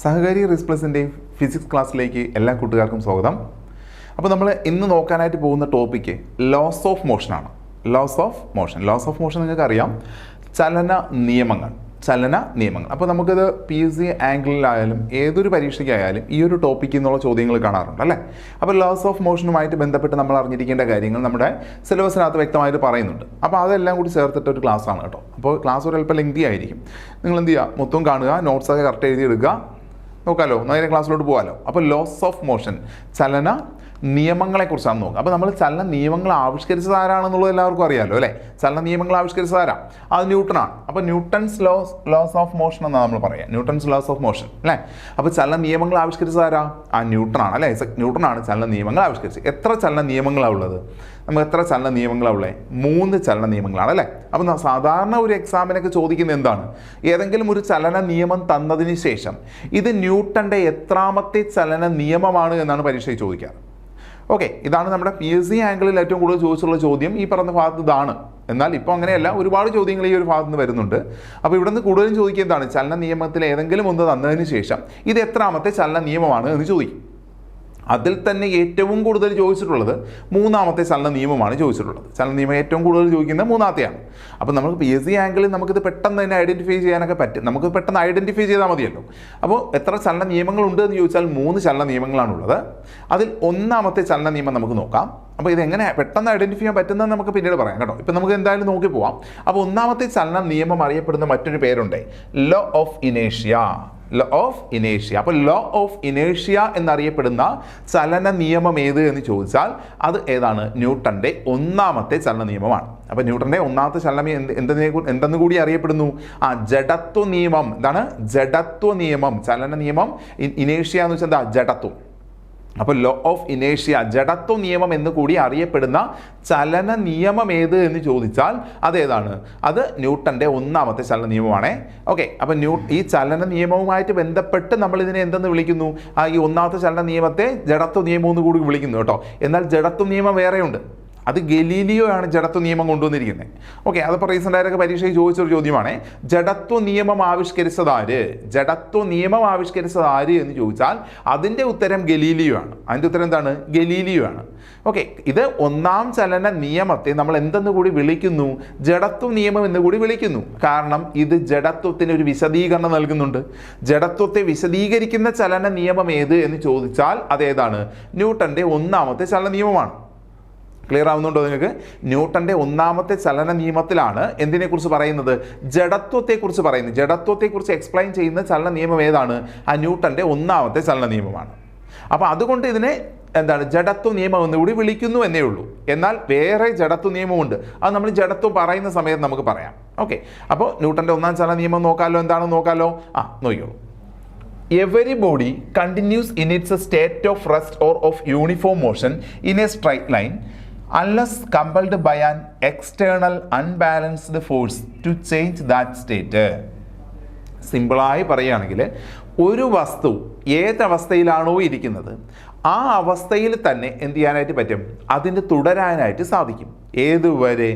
സഹകാരി റിസ് പ്ലസിൻ്റെ physics ക്ലാസ്സിലേക്ക് എല്ലാ കൂട്ടുകാർക്കും സ്വാഗതം. അപ്പോൾ നമ്മൾ ഇന്ന് നോക്കാനായിട്ട് പോകുന്ന ടോപ്പിക്ക് ലോസ് ഓഫ് മോഷനാണ്. ലോസ് ഓഫ് മോഷൻ നിങ്ങൾക്കറിയാം, ചലന നിയമങ്ങൾ. അപ്പോൾ നമുക്കത് PSC ആംഗിളിലായാലും ഏതൊരു പരീക്ഷയ്ക്കായാലും ഈ ഒരു ടോപ്പിക്കിൽ നിന്നുള്ള ചോദ്യങ്ങൾ കാണാറുണ്ട് അല്ലേ. അപ്പോൾ ലോസ് ഓഫ് മോഷനുമായിട്ട് ബന്ധപ്പെട്ട് നമ്മൾ അറിഞ്ഞിരിക്കേണ്ട കാര്യങ്ങൾ നമ്മുടെ സിലബസിനകത്ത് വ്യക്തമായിട്ട് പറയുന്നുണ്ട്. അപ്പോൾ അതെല്ലാം കൂടി ചേർത്തിട്ട് ഒരു ക്ലാസ്സാണ് കേട്ടോ. അപ്പോൾ ക്ലാസ് ഒരു അല്പം ലെങ്തി ആയിരിക്കും. നിങ്ങൾ എന്ത് ചെയ്യുക, മൊത്തം കാണുക, നോട്ട്സൊക്കെ കറക്റ്റ് എഴുതി എടുക്കുക, നോക്കാമല്ലോ, നേരെ ക്ലാസ്സിലോട്ട് പോകാമല്ലോ. അപ്പോൾ ലോസ് ഓഫ് മോഷൻ, ചലന നിയമങ്ങളെക്കുറിച്ചാണ് നോക്കുക. അപ്പോൾ നമ്മൾ ചലന നിയമങ്ങൾ ആവിഷ്കരിച്ചത് ആരാണെന്നുള്ളത് എല്ലാവർക്കും അറിയാമല്ലോ അല്ലേ. ചലന നിയമങ്ങൾ ആവിഷ്കരിച്ചത് ആരാ? അത് ന്യൂട്ടനാണ്. അപ്പോൾ ന്യൂട്ടൺസ് ലോസ് ഓഫ് മോഷൻ എന്നാണ് നമ്മൾ പറയുക, ന്യൂട്ടൺസ് ലോസ് ഓഫ് മോഷൻ അല്ലേ. അപ്പോൾ ചലന നിയമങ്ങൾ ആവിഷ്കരിച്ചത് ആരാ? ന്യൂട്ടനാണ് അല്ലേ. ന്യൂട്ടനാണ് ചലന നിയമങ്ങൾ ആവിഷ്കരിച്ചത്. എത്ര ചലന നിയമങ്ങളാണ് ഉള്ളത്? നമുക്ക് എത്ര ചലന നിയമങ്ങളാണ് ഉള്ളത്? 3 ചലന നിയമങ്ങളാണ് അല്ലേ. അപ്പോൾ സാധാരണ ഒരു എക്സാമിനൊക്കെ ചോദിക്കുന്നത് എന്താണ്? ഏതെങ്കിലും ഒരു ചലന നിയമം തന്നതിന് ശേഷം ഇത് ന്യൂട്ടൻ്റെ എത്രാമത്തെ ചലന നിയമമാണ് എന്നാണ് പരീക്ഷയിൽ ചോദിക്കാറ്. ഓക്കെ, ഇതാണ് നമ്മുടെ PSC ആംഗിളിൽ ഏറ്റവും കൂടുതൽ ചോദിച്ചുള്ള ചോദ്യം. ഈ പറഞ്ഞ ഭാഗത്ത് ഇതാണ്. എന്നാൽ ഇപ്പോൾ അങ്ങനെയല്ല, ഒരുപാട് ചോദ്യങ്ങൾ ഈ ഒരു ഭാഗത്ത് നിന്ന് വരുന്നുണ്ട്. അപ്പോൾ ഇവിടെ നിന്ന് കൂടുതലും ചോദിക്കുക എന്താണ്? ചലന നിയമത്തിൽ ഏതെങ്കിലും ഒന്ന് തന്നതിന് ശേഷം ഇത് എത്രാമത്തെ ചലന നിയമമാണ് എന്ന് ചോദിക്കും. അതിൽ തന്നെ ഏറ്റവും കൂടുതൽ ചോദിച്ചിട്ടുള്ളത് 3ാമത്തെ ചലന നിയമമാണ് ചോദിച്ചിട്ടുള്ളത്. ചലന നിയമം ഏറ്റവും കൂടുതൽ ചോദിക്കുന്നത് 3ാമത്തെയാണ്. അപ്പോൾ നമുക്ക് PSC ആംഗിളിൽ നമുക്കിത് പെട്ടെന്ന് തന്നെ ഐഡൻറ്റിഫൈ ചെയ്യാനൊക്കെ പറ്റും. നമുക്ക് പെട്ടെന്ന് ഐഡൻറ്റിഫൈ ചെയ്താൽ മതിയല്ലോ. അപ്പോൾ എത്ര ചലന നിയമങ്ങളുണ്ട് എന്ന് ചോദിച്ചാൽ 3 ചലന നിയമങ്ങളാണുള്ളത്. അതിൽ 1ാമത്തെ ചലന നിയമം നമുക്ക് നോക്കാം. അപ്പോൾ ഇതെങ്ങനെ പെട്ടെന്ന് ഐഡൻറ്റിഫൈ ചെയ്യാൻ പറ്റുന്നത് നമുക്ക് പിന്നീട് പറയാം കേട്ടോ. ഇപ്പം നമുക്ക് എന്തായാലും നോക്കി പോവാം. അപ്പോൾ 1ാമത്തെ ചലന നിയമം അറിയപ്പെടുന്ന മറ്റൊരു പേരുണ്ട്, ലോ ഓഫ് ഇനേഷ്യ. അപ്പോൾ ലോ ഓഫ് ഇനേഷ്യ എന്നറിയപ്പെടുന്ന ചലന നിയമം ഏത് എന്ന് ചോദിച്ചാൽ അത് ഏതാണ്? ന്യൂട്ടൻ്റെ 1ാമത്തെ ചലന നിയമമാണ്. അപ്പോൾ ന്യൂട്ടൻ്റെ 1ാമത്തെ ചലന നിയമം എന്തെന്ന് കൂടി അറിയപ്പെടുന്നു? ജഡത്വ നിയമം. എന്താണ്? ജഡത്വ നിയമം. ചലന നിയമം ഇനേഷ്യ എന്ന് വെച്ചാൽ എന്താ? ജഡത്വം. അപ്പോൾ ലോ ഓഫ് ഇനേഷ്യ, ജഡത്വ നിയമം എന്ന് കൂടി അറിയപ്പെടുന്ന ചലന നിയമം ഏത് എന്ന് ചോദിച്ചാൽ അതേതാണ്? അത് ന്യൂട്ടൻ്റെ 1ാമത്തെ ചലന നിയമമാണേ. ഓക്കെ, അപ്പം ഈ ചലന നിയമവുമായിട്ട് ബന്ധപ്പെട്ട് നമ്മൾ ഇതിനെ എന്തെന്ന് വിളിക്കുന്നു? ഈ 1ാമത്തെ ചലന നിയമത്തെ ജഡത്വ നിയമം എന്ന് കൂടി വിളിക്കുന്നു കേട്ടോ. എന്നാൽ ജഡത്വ നിയമം വേറെയുണ്ട്. അത് ഗലീലിയോ ആണ് ജഡത്വ നിയമം കൊണ്ടുവന്നിരിക്കുന്നത്. ഓക്കെ, അതിപ്പോൾ റീസെൻ്റായിട്ടൊക്കെ പരീക്ഷയിൽ ചോദിച്ചൊരു ചോദ്യമാണ്, ജഡത്വ നിയമം ആവിഷ്കരിച്ചതാര്? ജഡത്വ നിയമം ആവിഷ്കരിച്ചതാര് എന്ന് ചോദിച്ചാൽ അതിൻ്റെ ഉത്തരം ഗലീലിയോ ആണ്. അതിൻ്റെ ഉത്തരം എന്താണ്? ഗലീലിയോ ആണ്. ഓക്കെ, ഇത് 1ാം ചലന നിയമത്തെ നമ്മൾ എന്തെന്ന് കൂടി വിളിക്കുന്നു? ജഡത്വ നിയമം എന്ന് കൂടി വിളിക്കുന്നു. കാരണം ഇത് ജഡത്വത്തിന് ഒരു വിശദീകരണം നൽകുന്നുണ്ട്. ജഡത്വത്തെ വിശദീകരിക്കുന്ന ചലന നിയമം ഏത് എന്ന് ചോദിച്ചാൽ അതേതാണ്? ന്യൂട്ടൻ്റെ 1ാമത്തെ ചലന നിയമമാണ്. ക്ലിയർ ആവുന്നുണ്ടോ നിങ്ങൾക്ക്? ന്യൂട്ടൻ്റെ 1ാമത്തെ ചലന നിയമത്തിലാണ് എന്തിനെക്കുറിച്ച് പറയുന്നത്? ജഡത്വത്തെക്കുറിച്ച് പറയുന്നത്. ജഡത്വത്തെക്കുറിച്ച് എക്സ്പ്ലെയിൻ ചെയ്യുന്ന ചലന നിയമം ഏതാണ്? ന്യൂട്ടൻ്റെ 1ാമത്തെ ചലന നിയമമാണ്. അപ്പോൾ അതുകൊണ്ട് ഇതിനെ എന്താണ്? ജഡത്വ നിയമം എന്നുകൂടി വിളിക്കുന്നു എന്നേ ഉള്ളൂ. എന്നാൽ വേറെ ജഡത്വ നിയമമുണ്ട്. അത് നമ്മൾ ജഡത്വം പറയുന്ന സമയത്ത് നമുക്ക് പറയാം. ഓക്കെ, അപ്പോൾ ന്യൂട്ടൻ്റെ 1ാം ചലന നിയമം നോക്കാമല്ലോ. എന്താണെന്ന് നോക്കാമല്ലോ. നോക്കിയോളൂ. Every body continues in its state of rest or of uniform motion in a straight line unless compelled by an external unbalanced force to change that state. സിമ്പിളായി പറയുകയാണെങ്കിൽ, ഒരു വസ്തു ഏതവസ്ഥയിലാണോ ഇരിക്കുന്നത് ആ അവസ്ഥയിൽ തന്നെ എന്ത് ചെയ്യാനായിട്ട് പറ്റും? അതിന് തുടരാനായിട്ട് സാധിക്കും. ഏതുവരെ?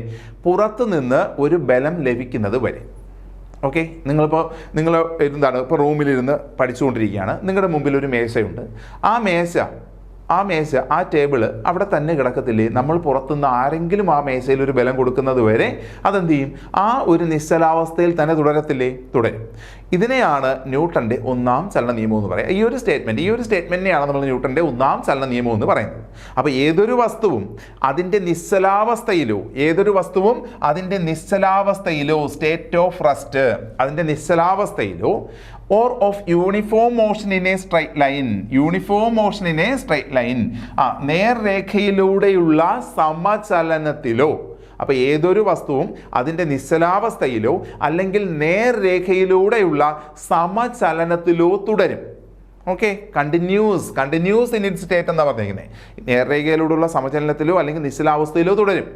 പുറത്തു നിന്ന് ഒരു ബലം ലഭിക്കുന്നത് വരെ. ഓക്കെ, നിങ്ങൾ എന്താണ്, ഇപ്പോൾ റൂമിലിരുന്ന് പഠിച്ചുകൊണ്ടിരിക്കുകയാണ്. നിങ്ങളുടെ മുമ്പിൽ ഒരു മേശയുണ്ട്. ആ മേശ ആ ടേബിള് അവിടെ തന്നെ കിടക്കത്തില്ലേ? നമ്മൾ പുറത്തുനിന്ന് ആരെങ്കിലും ആ മേശയിൽ ഒരു ബലം കൊടുക്കുന്നത് വരെ അതെന്ത് ചെയ്യും? ആ ഒരു നിശ്ചലാവസ്ഥയിൽ തന്നെ തുടരത്തില്ലേ? തുടരും. ഇതിനെയാണ് ന്യൂട്ടൻ്റെ 1ാം ചലന നിയമം എന്ന് പറയുക. ഈ ഒരു സ്റ്റേറ്റ്മെൻറ്റിനെയാണ് നമ്മൾ ന്യൂട്ടൻ്റെ 1ാം ചലന നിയമം എന്ന് പറയുന്നത്. അപ്പോൾ ഏതൊരു വസ്തുവും അതിൻ്റെ നിശ്ചലാവസ്ഥയിലോ സ്റ്റേറ്റ് ഓഫ് റെസ്റ്റ്, അതിൻ്റെ നിശ്ചലാവസ്ഥയിലോ or of uniform motion in a straight line, നേർരേഖയിലൂടെയുള്ള സമചലനത്തിലോ. അപ്പോൾ ഏതൊരു വസ്തുവും അതിൻ്റെ നിശ്ചലാവസ്ഥയിലോ അല്ലെങ്കിൽ നേർരേഖയിലൂടെയുള്ള സമചലനത്തിലോ തുടരും. Okay, continues in it state എന്നാണ് പറഞ്ഞിരിക്കുന്നത്. നേർരേഖയിലൂടെയുള്ള സമചലനത്തിലോ അല്ലെങ്കിൽ നിശ്ചലാവസ്ഥയിലോ തുടരും.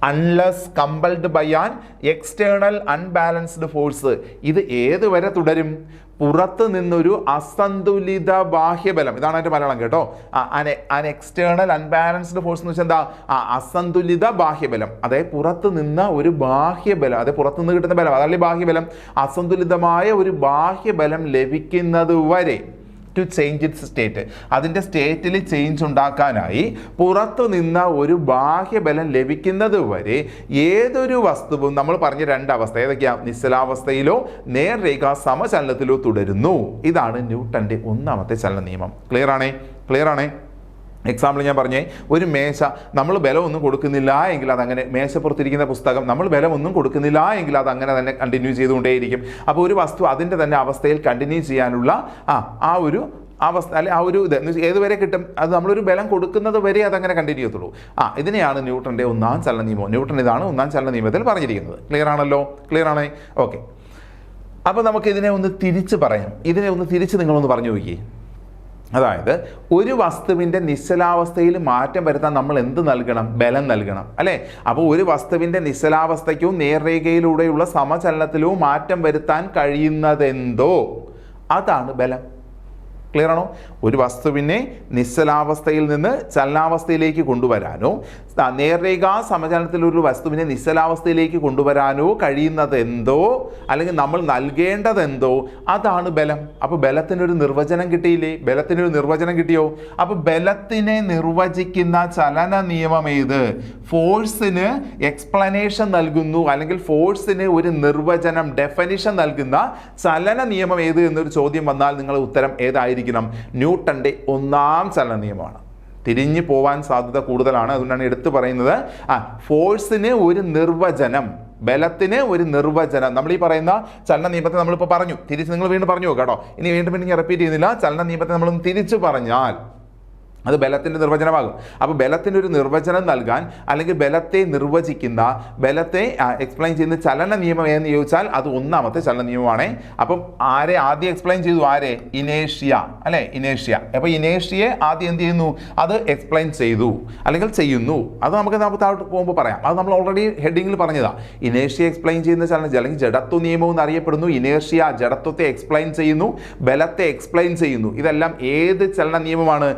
Unless compelled by an external unbalanced force. ഇത് ഏതുവരെ തുടരും? പുറത്ത് നിന്നൊരു അസന്തുലിത ബാഹ്യബലം. ഇതാണ് അതിൻ്റെ മലയാളം കേട്ടോ. അൻ എക്സ്റ്റേണൽ അൺബാലൻസ്ഡ് ഫോഴ്സ് എന്ന് വെച്ചാൽ എന്താ? അസന്തുലിത ബാഹ്യബലം. അതായത് പുറത്ത് നിന്ന ഒരു ബാഹ്യബലം, അതായത് പുറത്തു നിന്ന് കിട്ടുന്ന ബലം, അതല്ലേ ബാഹ്യബലം. അസന്തുലിതമായ ഒരു ബാഹ്യബലം ലഭിക്കുന്നത് വരെ ടു ചേഞ്ച് ഇറ്റ്സ് സ്റ്റേറ്റ്, അതിൻ്റെ സ്റ്റേറ്റിൽ ചേഞ്ച് ഉണ്ടാക്കാനായി പുറത്തു നിന്ന ഒരു ബാഹ്യബലം ലഭിക്കുന്നത് വരെ ഏതൊരു വസ്തുവും നമ്മൾ പറഞ്ഞ രണ്ടവസ്ഥ ഏതൊക്കെയാണ്? നിശ്ചലാവസ്ഥയിലോ നേർരേഖാ സമചലനത്തിലോ തുടരുന്നു. ഇതാണ് ന്യൂട്ടൻ്റെ ഒന്നാമത്തെ ചലന നിയമം. ക്ലിയർ ആണേ? എക്സാമ്പിൾ ഞാൻ പറഞ്ഞേ, ഒരു മേശ നമ്മൾ ബലമൊന്നും കൊടുക്കുന്നില്ല എങ്കിൽ അതങ്ങനെ, മേശപ്പുറത്തിരിക്കുന്ന പുസ്തകം നമ്മൾ ബലമൊന്നും കൊടുക്കുന്നില്ല എങ്കിൽ അത് അങ്ങനെ തന്നെ കണ്ടിന്യൂ ചെയ്തുകൊണ്ടേയിരിക്കും. അപ്പോൾ ഒരു വസ്തു അതിൻ്റെ തന്നെ അവസ്ഥയിൽ കണ്ടിന്യൂ ചെയ്യാനുള്ള ആ ഒരു അവസ്ഥ അല്ലെ ആ ഒരു ഇത് ഏതുവരെ കിട്ടും? അത് നമ്മളൊരു ബലം കൊടുക്കുന്നത് വരെ അതങ്ങനെ കണ്ടിന്യൂ ചെയ്യത്തുള്ളൂ. ഇതിനെയാണ് ന്യൂട്ടൻ്റെ ഒന്നാം ചലന നിയമം. ന്യൂട്ടൺ ഇതാണ് ഒന്നാം ചലന നിയമത്തിൽ പറഞ്ഞിരിക്കുന്നത്. ക്ലിയർ ആണേ? ഓക്കെ, അപ്പോൾ നമുക്ക് ഇതിനെ ഒന്ന് തിരിച്ച് പറയാം. ഇതിനെ ഒന്ന് തിരിച്ച് നിങ്ങളൊന്ന് പറഞ്ഞു നോക്കിയേ. അതായത് ഒരു വസ്തുവിൻ്റെ നിശ്ചലാവസ്ഥയിൽ മാറ്റം വരുത്താൻ നമ്മൾ എന്ത് നൽകണം? ബലം നൽകണം അല്ലേ? അപ്പോൾ ഒരു വസ്തുവിൻ്റെ നിശ്ചലാവസ്ഥയ്ക്കോ നേർരേഖയിലൂടെയുള്ള സമചലനത്തിലോ മാറ്റം വരുത്താൻ കഴിയുന്നതെന്തോ അതാണ് ബലം. ക്ലിയർ ആണോ? ഒരു വസ്തുവിനെ നിശ്ചലാവസ്ഥയിൽ നിന്ന് ചലനാവസ്ഥയിലേക്ക് കൊണ്ടുവരാനോ നേർരേഖാ സമചലനത്തിലൊരു വസ്തുവിനെ നിശ്ചലാവസ്ഥയിലേക്ക് കൊണ്ടുവരാനോ കഴിയുന്നതെന്തോ അല്ലെങ്കിൽ നമ്മൾ നൽകേണ്ടതെന്തോ അതാണ് ബലം. അപ്പോൾ ബലത്തിനൊരു നിർവചനം കിട്ടിയില്ലേ? ബലത്തിനൊരു നിർവചനം കിട്ടിയോ? അപ്പോൾ ബലത്തിനെ നിർവചിക്കുന്ന ചലന നിയമം ഏത്? ഫോഴ്സിന് എക്സ്പ്ലനേഷൻ നൽകുന്നു അല്ലെങ്കിൽ ഫോഴ്സിന് ഒരു നിർവചനം ഡെഫിനിഷൻ നൽകുന്ന ചലന നിയമം ഏത് എന്നൊരു ചോദ്യം വന്നാൽ നിങ്ങളുടെ ഉത്തരം ഏതായിരിക്കും? ന്യൂട്ടന്റെ ഒന്നാം ചലന നിയമമാണ്. തിരിഞ്ഞു പോവാൻ സാധ്യത കൂടുതലാണ്. അതുകൊണ്ടാണ് എടുത്തു പറയുന്നത് ഫോഴ്സിന് ഒരു നിർവചനം, ബലത്തിന് ഒരു നിർവചനം. നമ്മൾ ഈ പറയുന്ന ചലന നിയമത്തെ നമ്മളിപ്പോൾ പറഞ്ഞു, തിരിച്ച് നിങ്ങൾ വീണ്ടും പറഞ്ഞു കേട്ടോ. ഇനി വീണ്ടും ഞാൻ റിപ്പീറ്റ് ചെയ്യുന്നില്ല. ചലന നിയമത്തെ നമ്മൾ തിരിച്ചു പറഞ്ഞാൽ അത് ബലത്തിൻ്റെ നിർവചനമാകും. അപ്പോൾ ബലത്തിനൊരു നിർവചനം നൽകാൻ അല്ലെങ്കിൽ ബലത്തെ നിർവചിക്കുന്ന, ബലത്തെ എക്സ്പ്ലെയിൻ ചെയ്യുന്ന ചലന നിയമം എന്ന് ചോദിച്ചാൽ അത് ഒന്നാമത്തെ ചലന നിയമമാണ്. അപ്പം ആരെ ആദ്യം എക്സ്പ്ലെയിൻ ചെയ്തു? ഇനേഷ്യ അല്ലേ? ഇനേഷ്യ. അപ്പോൾ ഇനേഷ്യയെ ആദ്യം എന്ത് ചെയ്യുന്നു? അത് എക്സ്പ്ലെയിൻ ചെയ്തു അല്ലെങ്കിൽ ചെയ്യുന്നു. അത് നമുക്ക് താഴോട്ട് പോകുമ്പോൾ പറയാം. അത് നമ്മൾ ഓൾറെഡി ഹെഡിങ്ങിൽ പറഞ്ഞതാണ്. ഇനേഷ്യ എക്സ്പ്ലെയിൻ ചെയ്യുന്ന ചലന അല്ലെങ്കിൽ ജഡത്വ നിയമം എന്നറിയപ്പെടുന്നു. ഇനേഷ്യ ജഡത്വത്തെ എക്സ്പ്ലെയിൻ ചെയ്യുന്നു, ബലത്തെ എക്സ്പ്ലെയിൻ ചെയ്യുന്നു. ഇതെല്ലാം ഏത് ചലന നിയമമാണ്?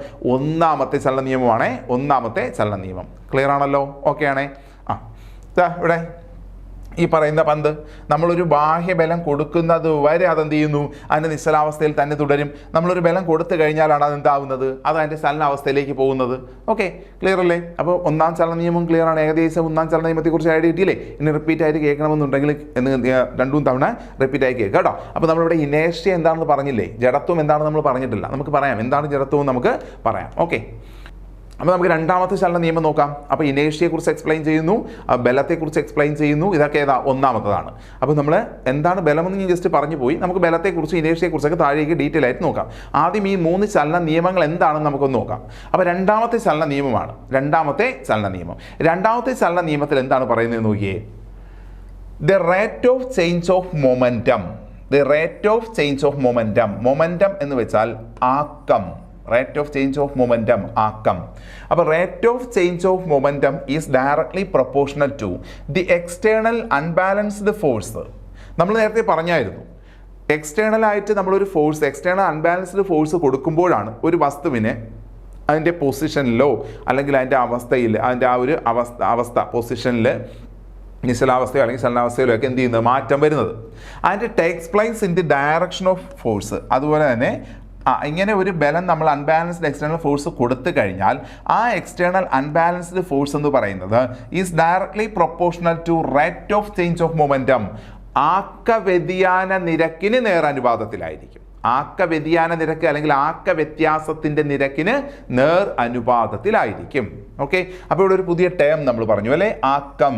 ഒന്നാമത്തെ ചലന നിയമമാണ്. ഒന്നാമത്തെ ചലന നിയമം. ക്ലിയർ ആണല്ലോ? ഓക്കെ ആണേ? ഇവിടെ ഈ പറയുന്ന പന്ത് നമ്മളൊരു ബാഹ്യബലം കൊടുക്കുന്നത് വരെ അതെന്ത് ചെയ്യുന്നു? അതിൻ്റെ നിശ്ചലാവസ്ഥയിൽ തന്നെ തുടരും. നമ്മളൊരു ബലം കൊടുത്തു കഴിഞ്ഞാലാണ് അതെന്താവുന്നത്? അത് അതിൻ്റെ ചലനാവസ്ഥയിലേക്ക് പോകുന്നത്. ഓക്കെ, ക്ലിയർ അല്ലേ? അപ്പോൾ ഒന്നാം ചലന നിയമം ക്ലിയർ ആണ്. ഏകദേശം ഒന്നാം ചലന നിയമത്തെക്കുറിച്ച് ഐഡിയ കിട്ടിയില്ലേ? ഇനി റിപ്പീറ്റ് ആയിട്ട് കേൾക്കണമെന്നുണ്ടെങ്കിൽ രണ്ടും തവണ റിപ്പീറ്റ് ആയി കേൾക്കുക കേട്ടോ. അപ്പോൾ നമ്മളിവിടെ ഇനേഷ്യ എന്താണെന്ന് പറഞ്ഞില്ലേ? ജഡത്വം എന്താണെന്ന് നമ്മൾ പറഞ്ഞിട്ടില്ല. നമുക്ക് പറയാം എന്താണ് ജഡത്വം, നമുക്ക് പറയാം. ഓക്കെ, അപ്പോൾ നമുക്ക് രണ്ടാമത്തെ ചലന നിയമം നോക്കാം. അപ്പോൾ ഇനേഷ്യയെക്കുറിച്ച് എക്സ്പ്ലെയിൻ ചെയ്യുന്നു, ബലത്തെക്കുറിച്ച് എക്സ്പ്ലെയിൻ ചെയ്യുന്നു. ഇതൊക്കെ ഏതാ? ഒന്നാമത്തതാണ്. അപ്പോൾ നമ്മൾ എന്താണ് ബലമെന്ന് ഞാൻ ജസ്റ്റ് പറഞ്ഞു പോയി. നമുക്ക് ബലത്തെക്കുറിച്ച് ഇനേഷ്യയെക്കുറിച്ചൊക്കെ താഴേക്ക് ഡീറ്റെയിൽ ആയിട്ട് നോക്കാം. ആദ്യം ഈ 3 ചലന നിയമങ്ങൾ എന്താണെന്ന് നമുക്കൊന്ന് നോക്കാം. അപ്പോൾ രണ്ടാമത്തെ ചലന നിയമമാണ് രണ്ടാമത്തെ ചലന നിയമം. രണ്ടാമത്തെ ചലന നിയമത്തിൽ എന്താണ് പറയുന്നത് നോക്കിയേ? The rate of change of momentum. The rate of change of momentum. Momentum എന്ന് വെച്ചാൽ ആക്കം. Rate of change of momentum, ആക്കം. അപ്പോൾ rate of change of momentum is directly proportional to the external unbalanced force. നമ്മൾ നേരത്തെ പറഞ്ഞായിരുന്നു, external ആയിട്ട് നമ്മളൊരു ഫോഴ്സ്, എക്സ്റ്റേണൽ അൺബാലൻസ്ഡ് ഫോഴ്സ് കൊടുക്കുമ്പോഴാണ് ഒരു വസ്തുവിനെ അതിൻ്റെ പൊസിഷനിലോ അല്ലെങ്കിൽ അതിൻ്റെ അവസ്ഥയിൽ, അതിൻ്റെ ആ ഒരു അവസ്ഥ പൊസിഷനിൽ നിശ്ചലാവസ്ഥയോ അല്ലെങ്കിൽ ചലനാവസ്ഥയിലോ ഒക്കെ എന്ത് ചെയ്യുന്നത്? മാറ്റം വരുന്നത്. അതിൻ്റെ takes place in the direction of force. അതുപോലെ തന്നെ ഇങ്ങനെ ഒരു ബലം നമ്മൾ അൺബാലൻസ്ഡ് എക്സ്റ്റേണൽ ഫോഴ്സ് കൊടുത്തു കഴിഞ്ഞാൽ ആ എക്സ്റ്റേണൽ അൺബാലൻസ്ഡ് ഫോഴ്സ് എന്ന് പറയുന്നത് is directly proportional to rate of change of momentum. ആക്ക വ്യതിയാന നിരക്കിന് നേരനുപാതത്തിലായിരിക്കും. ആക്ക വ്യതിയാന നിരക്ക് അല്ലെങ്കിൽ ആക്ക വ്യത്യാസത്തിൻ്റെ നിരക്കിന് നേർ അനുപാതത്തിലായിരിക്കും. ഓക്കെ, അപ്പോൾ ഇവിടെ ഒരു പുതിയ ടേം നമ്മൾ പറഞ്ഞു അല്ലേ? ആക്കം.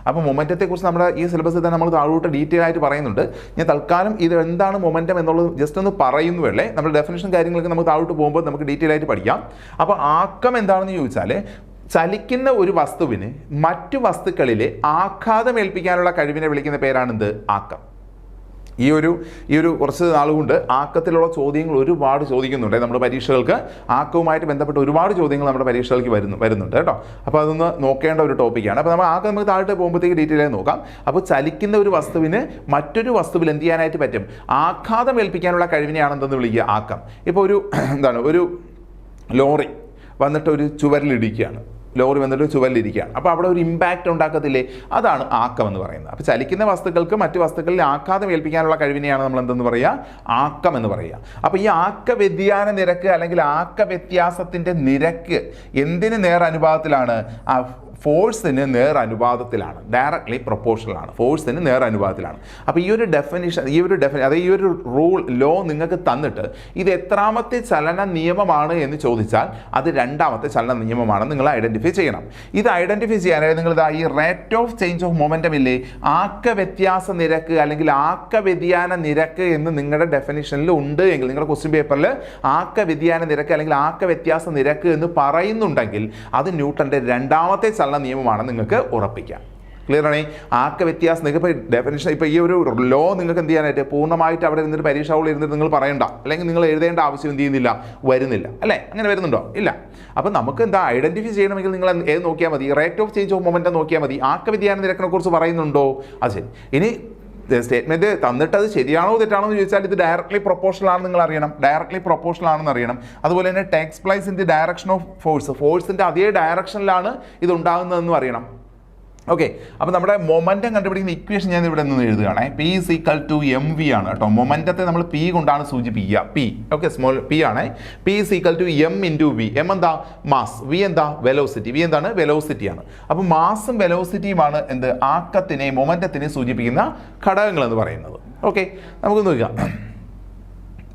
അപ്പോൾ മൊമെൻറ്റത്തെക്കുറിച്ച് നമ്മുടെ ഈ സിലബസിൽ തന്നെ നമ്മൾ താഴോട്ട് ഡീറ്റെയിൽ ആയിട്ട് പറയുന്നുണ്ട്. ഞാൻ തൽക്കാലം ഇത് എന്താണ് മൊമെൻറ്റം എന്നുള്ളത് ജസ്റ്റ് ഒന്ന് പറയുന്നുവല്ലേ. നമ്മുടെ ഡെഫിനിഷൻ കാര്യങ്ങളൊക്കെ നമുക്ക് താഴോട്ട് പോകുമ്പോൾ നമുക്ക് ഡീറ്റെയിൽ ആയിട്ട് പഠിക്കാം. അപ്പോൾ ആക്കം എന്താണെന്ന് ചോദിച്ചാൽ ചലിക്കുന്ന ഒരു വസ്തുവിന് മറ്റു വസ്തുക്കളിലെ ആഘാതം ഏൽപ്പിക്കാനുള്ള കഴിവിനെ വിളിക്കുന്ന പേരാണെന്ത്? ആക്കം. ഈ ഒരു കുറച്ച് നാളുകൊണ്ട് ആക്കത്തിലുള്ള ചോദ്യങ്ങൾ ഒരുപാട് ചോദിക്കുന്നുണ്ട് നമ്മുടെ പരീക്ഷകൾക്ക്. ആക്കവുമായിട്ട് ബന്ധപ്പെട്ട് ഒരുപാട് ചോദ്യങ്ങൾ നമ്മുടെ പരീക്ഷകൾക്ക് വരുന്നുണ്ട് കേട്ടോ. അപ്പോൾ അതൊന്ന് നോക്കേണ്ട ഒരു ടോപ്പിക്കാണ്. അപ്പോൾ നമുക്ക് താഴോട്ട് പോകുമ്പോഴത്തേക്ക് ഡീറ്റെയിൽ ആയി നോക്കാം. അപ്പോൾ ചലിക്കുന്ന ഒരു വസ്തുവിന് മറ്റൊരു വസ്തുവിൽ എന്ത് ചെയ്യാനായിട്ട് പറ്റും? ആഘാതം ഏൽപ്പിക്കാനുള്ള കഴിവിനെയാണ് എന്തെന്ന് വിളിക്കുക? ആക്കം. ഇപ്പോൾ ഒരു ലോറി വന്നിട്ട് ഒരു ചുവരിലിടിക്കുകയാണ്. അപ്പോൾ അവിടെ ഒരു ഇമ്പാക്റ്റ് ഉണ്ടാക്കത്തില്ലേ? അതാണ് ആക്കം എന്ന് പറയുന്നത്. അപ്പോൾ ചലിക്കുന്ന വസ്തുക്കൾക്ക് മറ്റു വസ്തുക്കളിൽ ആഘാതം ഏൽപ്പിക്കാനുള്ള കഴിവിനെയാണ് നമ്മൾ എന്തെന്ന് പറയുക? ആക്കം എന്ന് പറയുക. അപ്പോൾ ഈ ആക്ക വ്യതിയാന നിരക്ക് അല്ലെങ്കിൽ ആക്ക വ്യത്യാസത്തിൻ്റെ നിരക്ക് എന്തിന് നേർ അനുപാതത്തിലാണ്? ഫോഴ്സിന് നേർ അനുപാതത്തിലാണ്, ഡയറക്ട്ലി പ്രൊപ്പോർഷണലാണ്, ഫോഴ്സിന് നേർ അനുപാതത്തിലാണ്. അപ്പോൾ ഈ ഒരു ഡെഫിനിഷൻ അതായത് ഈ ഒരു ലോ നിങ്ങൾക്ക് തന്നിട്ട് ഇത് എത്രാമത്തെ ചലന നിയമമാണ് എന്ന് ചോദിച്ചാൽ അത് രണ്ടാമത്തെ ചലന നിയമമാണെന്ന് നിങ്ങൾ ഐഡൻറ്റിഫൈ ചെയ്യണം. ഇത് ഐഡൻറ്റിഫൈ ചെയ്യാനായിട്ട് നിങ്ങൾ ഈ rate of change of momentum ഇല്ലേ, ആക്ക വ്യത്യാസ നിരക്ക് അല്ലെങ്കിൽ ആക്ക വ്യതിയാന നിരക്ക് എന്ന് നിങ്ങളുടെ ഡെഫിനിഷനിൽ ഉണ്ട് എങ്കിൽ, നിങ്ങളുടെ ക്വസ്റ്റ്യൻ പേപ്പറിൽ ആക്ക വ്യതിയാന നിരക്ക് അല്ലെങ്കിൽ ആക്ക വ്യത്യാസ നിരക്ക് എന്ന് പറയുന്നുണ്ടെങ്കിൽ അത് ന്യൂട്ടൻ്റെ രണ്ടാമത്തെ ചലന നിയമമാണെന്ന് നിങ്ങൾക്ക് ഉറപ്പിക്കാം. ക്ലിയർ ആണേ? ആക്ക വ്യത്യാസം നിങ്ങൾക്ക് ഇപ്പോൾ ഡെഫിനിഷൻ ഇപ്പോൾ ഈ ഒരു ലോ നിങ്ങൾക്ക് എന്ത് ചെയ്യാനായിട്ട് പൂർണ്ണമായിട്ട് അവിടെ ഇരുന്നിട്ട് പരീക്ഷ ഹോളിൽ ഇരുന്നിട്ട് നിങ്ങൾ പറയണ്ട, അല്ലെങ്കിൽ നിങ്ങൾ എഴുതേണ്ട ആവശ്യം എന്ത് ചെയ്യുന്നില്ല, വരുന്നില്ല അല്ലേ? അങ്ങനെ വരുന്നുണ്ടോ? ഇല്ല. അപ്പോൾ നമുക്ക് എന്താ ഐഡന്റിഫൈ ചെയ്യണമെങ്കിൽ നിങ്ങൾ ഏത് നോക്കിയാൽ മതി? Rate of change of momentum നോക്കിയാൽ മതി. ആക്ക വ്യതിയാന നിരക്കിനെ കുറിച്ച് പറയുന്നുണ്ടോ? അത് ശരി. ഇനി സ്റ്റേറ്റ്മെന്റ് തന്നിട്ട് അത് ശരിയാണോ തെറ്റാണോ എന്ന് ചോദിച്ചാൽ ഇത് ഡയറക്ട്ലി പ്രൊപ്പോർഷണൽ ആണെന്ന് നിങ്ങൾ അറിയണം. ഡയറക്ട്ലി പ്രൊപ്പോർഷണൽ ആണെന്ന് അറിയണം. അതുപോലെ തന്നെ takes place in the direction of ഫോഴ്സിന്റെ അതേ ഡയറക്ഷനിലാണ് ഇത് ഉണ്ടാകുന്നതെന്നും അറിയണം. ഓക്കെ. അപ്പോൾ നമ്മുടെ മൊമെൻറ്റം കണ്ടുപിടിക്കുന്ന ഇക്വേഷൻ ഞാൻ ഇവിടെ നിന്ന് എഴുതുകയാണേ. P is equal to mv ആണ് കേട്ടോ. മൊമെൻറ്റത്തെ നമ്മൾ P കൊണ്ടാണ് സൂചിപ്പിക്കുക. P ഓക്കെ, സ്മോൾ P ആണ്. P is equal to m into v. m എന്താ? മാസ്. v എന്താ? വെലോസിറ്റി. v എന്താണ്? വെലോസിറ്റിയാണ്. അപ്പോൾ മാസും വെലോസിറ്റിയുമാണ് എന്ത്? ആക്കത്തിനെ മൊമെൻറ്റത്തിനെ സൂചിപ്പിക്കുന്ന ഘടകങ്ങൾ എന്ന് പറയുന്നത്. ഓക്കെ, നമുക്ക് നോക്കാം.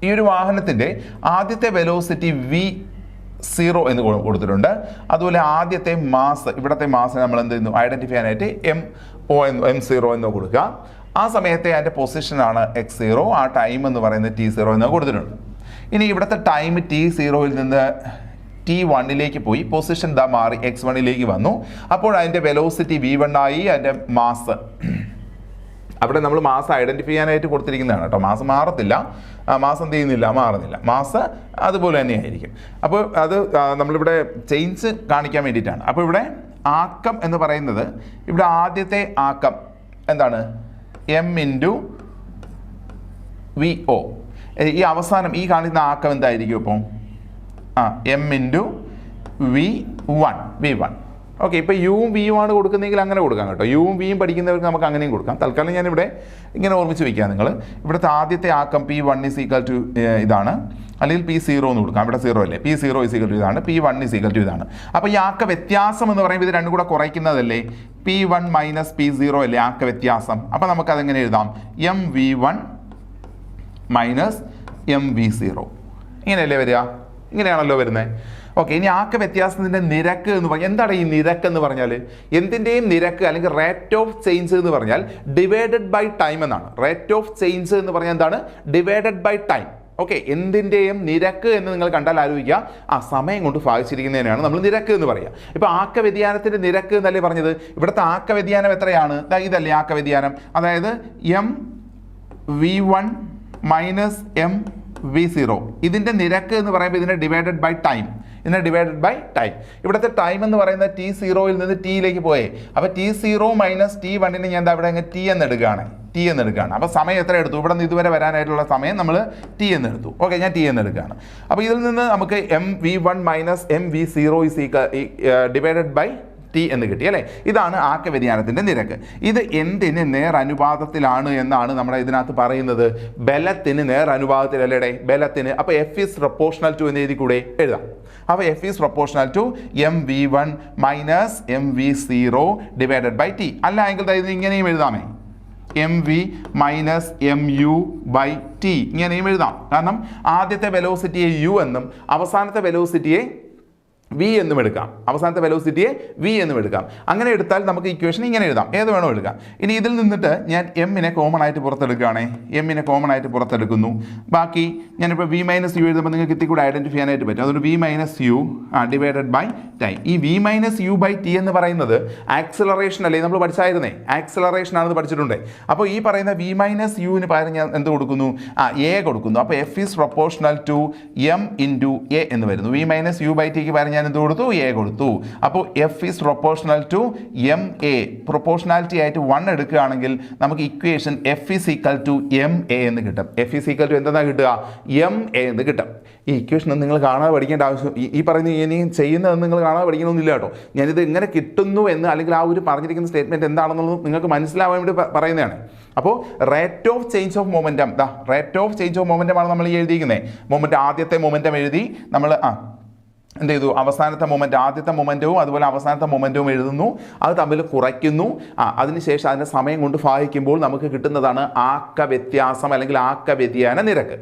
ഈ ഒരു വാഹനത്തിൻ്റെ ആദ്യത്തെ വെലോസിറ്റി v0 എന്ന് കൊടുത്തിട്ടുണ്ട്. അതുപോലെ ആദ്യത്തെ മാസ്, ഇവിടത്തെ മാസ് നമ്മൾ എന്ത് ചെയ്യുന്നു? ഐഡന്റിഫൈ ചെയ്യാനായിട്ട് m0 എന്ന് കൊടുക്കുക. ആ സമയത്തെ അതിൻ്റെ പൊസിഷനാണ് x0, ആ ടൈം എന്ന് പറയുന്നത് t0 എന്ന് കൊടുത്തിട്ടുണ്ട്. ഇനി ഇവിടുത്തെ ടൈം t0യിൽ നിന്ന് t1ലേക്ക് പോയി, പൊസിഷൻ ദാ മാറി x1ലേക്ക് വന്നു. അപ്പോൾ അതിൻ്റെ വെലോസിറ്റി v1 ആയി, അതിൻ്റെ മാസ് അവിടെ നമ്മൾ മാസ് ഐഡന്റിഫൈ ചെയ്യാനായിട്ട് കൊടുത്തിരിക്കുന്നതാണ് കേട്ടോ. മാസ് മാറത്തില്ല, മാസ് എന്ത് ചെയ്യുന്നില്ല, മാറുന്നില്ല. മാസ് അതുപോലെ തന്നെയായിരിക്കും. അപ്പോൾ അത് നമ്മളിവിടെ ചേഞ്ച് കാണിക്കാൻ വേണ്ടിയിട്ടാണ്. അപ്പോൾ ഇവിടെ ആക്കം എന്ന് പറയുന്നത്, ഇവിടെ ആദ്യത്തെ ആക്കം എന്താണ്? m into VO. ഈ അവസാനം ഈ കാണിക്കുന്ന ആക്കം എന്തായിരിക്കും? ഇപ്പോൾ m ഇൻറ്റു V1. ഓക്കെ, ഇപ്പോൾ യുവും വിയും ആണ് കൊടുക്കുന്നതെങ്കിൽ അങ്ങനെ കൊടുക്കാം കേട്ടോ. യുവും വിയും പഠിക്കുന്നവർക്ക് നമുക്ക് അങ്ങനെയും കൊടുക്കാം. തൽക്കാലം ഞാനിവിടെ ഇങ്ങനെ ഓർമ്മിച്ച് വയ്ക്കാം. നിങ്ങൾ ഇവിടുത്തെ ആദ്യത്തെ ആക്കം P1 is equal to ഇതാണ്, അല്ലെങ്കിൽ P0 എന്ന് കൊടുക്കാം. ഇവിടെ 0 അല്ലേ? P0 is equal to ഇതാണ്, P1 is equal to ഇതാണ്. അപ്പോൾ ഈ ആക്ക വ്യത്യാസം എന്ന് പറയുമ്പോൾ ഇത് രണ്ടും കൂടെ കുറയ്ക്കുന്നതല്ലേ? P1 മൈനസ് P0 അല്ലേ ആക്ക വ്യത്യാസം? അപ്പോൾ നമുക്കതെങ്ങനെ എഴുതാം? mv1 minus mv0. ഇങ്ങനെയല്ലേ വരിക? ഇങ്ങനെയാണല്ലോ വരുന്നത്. ഓക്കെ, ഇനി ആക്ക വ്യത്യാസത്തിൻ്റെ നിരക്ക് എന്ന് പറഞ്ഞാൽ എന്താണ്? ഈ നിരക്ക് എന്ന് പറഞ്ഞാൽ എന്തിൻ്റെയും നിരക്ക് അല്ലെങ്കിൽ റേറ്റ് ഓഫ് ചേഞ്ച് എന്ന് പറഞ്ഞാൽ ഡിവൈഡഡ് ബൈ ടൈം എന്നാണ്. റേറ്റ് ഓഫ് ചേഞ്ച് എന്ന് പറഞ്ഞാൽ എന്താണ്? Divided by time. ഓക്കെ, എന്തിൻ്റെയും നിരക്ക് എന്ന് നിങ്ങൾ കണ്ടാൽ ആലോചിക്കുക, ആ സമയം കൊണ്ട് ഭാഗിച്ചിരിക്കുന്നതിനാണ് നമ്മൾ നിരക്ക് എന്ന് പറയുക. ഇപ്പോൾ ആക്ക വ്യതിയാനത്തിൻ്റെ നിരക്ക് എന്നല്ലേ പറഞ്ഞത്? ഇവിടുത്തെ ആക്ക വ്യതിയാനം എത്രയാണ്? ഇതല്ലേ ആക്ക വ്യതിയാനം. അതായത് mv1 മൈനസ് mv0. ഇതിൻ്റെ നിരക്ക് എന്ന് പറയുമ്പോൾ ഇതിനെ ഡിവൈഡഡ് ബൈ ടൈം. ഇവിടുത്തെ ടൈം എന്ന് പറയുന്നത് t0യിൽ നിന്ന് t-യിലേക്ക് പോയേ. അപ്പോൾ t0 മൈനസ് t1നെ ഞാൻ ഇവിടെ അങ്ങ് t എന്ന് എടുക്കുകയാണ്. അപ്പോൾ സമയം എത്ര എടുത്തു? ഇവിടെ നിന്ന് ഇതുവരെ വരാനായിട്ടുള്ള സമയം നമ്മൾ t എന്ന് എടുത്തു. ഓക്കെ, ഞാൻ t എന്ന് എടുക്കുകയാണ്. അപ്പോൾ ഇതിൽ നിന്ന് നമുക്ക് mv1 minus mv0 divided by t എന്ന് കിട്ടി അല്ലേ? ഇതാണ് ആക്ക വ്യതിയാനത്തിൻ്റെ നിരക്ക്. ഇത് എന്തിന് നേർ അനുപാതത്തിലാണ് എന്നാണ് നമ്മുടെ ഇതിനകത്ത് പറയുന്നത്? ബലത്തിന് നേർ അനുപാതത്തിലല്ലേ? ബലത്തിന്. അപ്പോൾ F is proportional to എന്ന് എഴുതി കൂടെ എഴുതാം. അപ്പോൾ F is proportional to mv1 minus mv0 divided by t. അല്ല എങ്കിൽ ഇത് ഇങ്ങനെയും എഴുതാമേ, mv minus mu by t ഇങ്ങനെയും എഴുതാം. കാരണം ആദ്യത്തെ വെലോസിറ്റിയെ u എന്നും അവസാനത്തെ വെലോസിറ്റിയെ വി എന്നും എടുക്കാം, അവസാനത്തെ വെലോസിറ്റിയെ വി എന്നും എടുക്കാം. അങ്ങനെ എടുത്താൽ നമുക്ക് ഇക്വേഷൻ ഇങ്ങനെ എഴുതാം, ഏത് വേണോ എടുക്കാം. ഇനി ഇതിൽ നിന്നിട്ട് ഞാൻ എമ്മിനെ കോമൺ ആയിട്ട് പുറത്തെടുക്കുകയാണേ, എമ്മിനെ കോമൺ ആയിട്ട് പുറത്തെടുക്കുന്നു. ബാക്കി ഞാനിപ്പോൾ വി മൈനസ് യു എഴുതുമ്പോൾ നിങ്ങൾക്ക് ഇത്തി കൂടെ ഐഡൻറ്റിഫൈ ചെയ്യാനായിട്ട് പറ്റും. അതുകൊണ്ട് v minus u divided by time. ഈ v minus U by t എന്ന് പറയുന്നത് ആക്സിലറേഷൻ അല്ലേ, നമ്മൾ പഠിച്ചായിരുന്നേ, ആക്സിലറേഷൻ ആണെന്ന് പഠിച്ചിട്ടുണ്ട്. അപ്പോൾ ഈ പറയുന്ന വി മൈനസ് യുവിന് പകരം ഞാൻ എന്ത് കൊടുക്കുന്നു, എ കൊടുക്കുന്നു. അപ്പോൾ F is proportional to M into A എന്ന് വരുന്നു. വി മൈനസ് യു ബൈ ടിക്ക് പകരം ഞാൻ എന്ത് കൊടുത്തു, എ കൊടുത്തു. അപ്പോൾ F is proportional to M A. Proportionality ആയിട്ട് 1 എടുക്കുകയാണെങ്കിൽ നമുക്ക് equation F is equal to M A എന്ന് കിട്ടും. എഫ് ഈസ് ഈക്വൽ ടു എന്താ കിട്ടുക, എം എ എന്ന് കിട്ടും. ഈ ഇക്വേഷൻ നിങ്ങൾ കാണാതെ പഠിക്കേണ്ട ആവശ്യം, ഈ പറയുന്ന ഇനി ചെയ്യുന്നതെന്ന് നിങ്ങൾ കാണാതെ പഠിക്കണമെന്നില്ല കേട്ടോ. ഞാനിത് എങ്ങനെ കിട്ടുന്നു എന്ന്, അല്ലെങ്കിൽ ആ ഒരു പറഞ്ഞിരിക്കുന്ന സ്റ്റേറ്റ്മെൻറ്റ് എന്താണെന്നുള്ളത് നിങ്ങൾക്ക് മനസ്സിലാവാൻ വേണ്ടി പറയുന്നതാണ്. അപ്പോൾ rate of change of momentum, rate of change of momentum ആണ് നമ്മൾ ഈ എഴുതിയിരിക്കുന്നത്. മൊമെൻറ്റ്, ആദ്യത്തെ മൊമെൻറ്റം എഴുതി നമ്മൾ എന്ത് ചെയ്തു, അവസാനത്തെ മൊമെൻറ്റ്, ആദ്യത്തെ മൊമെൻറ്റവും അതുപോലെ അവസാനത്തെ മൊമെൻറ്റവും എഴുതുന്നു, അത് തമ്മിൽ കുറയ്ക്കുന്നു. അതിനുശേഷം അതിൻ്റെ സമയം കൊണ്ട് ഭാഗിക്കുമ്പോൾ നമുക്ക് കിട്ടുന്നതാണ് ആക്ക വ്യത്യാസം അല്ലെങ്കിൽ ആക്ക വ്യതിയാന നിരക്ക്.